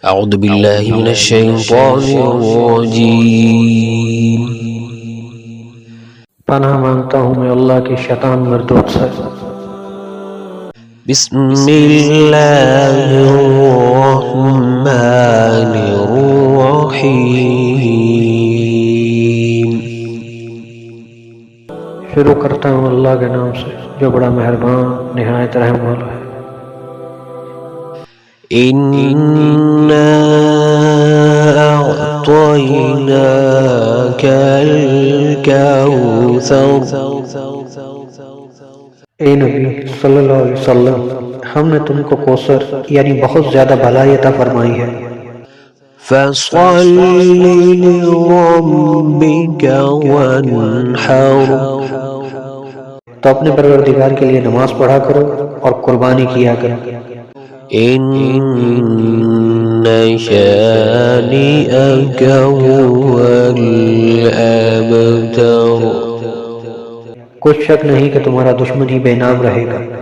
اعوذ باللہ من الشیطان الرجیم۔ پناہ مانگتا ہوں میں اللہ کی شیطان مردود سے۔ بسم اللہ الرحمن الرحیم۔ شروع کرتا ہوں اللہ کے نام سے جو بڑا مہربان نہایت رحم والا ہے۔ اِنَّا أَعْطَيْنَاكَ الْكَوْثَرَ۔ اے نبی صلی اللہ علیہ وسلم، ہم نے تم کو کوثر یعنی بہت زیادہ بھلائی عطا فرمائی ہے۔ فَصَلِّ لِرَبِّكَ وَانْحَرْ۔ تو اپنے پروردگار کے لیے نماز پڑھا کرو اور قربانی کیا کرو۔ إِنَّ شَانِئَكَ هُوَ الْأَبْتَرُ۔ کچھ شک نہیں کہ تمہارا دشمن ہی بے نام رہے گا۔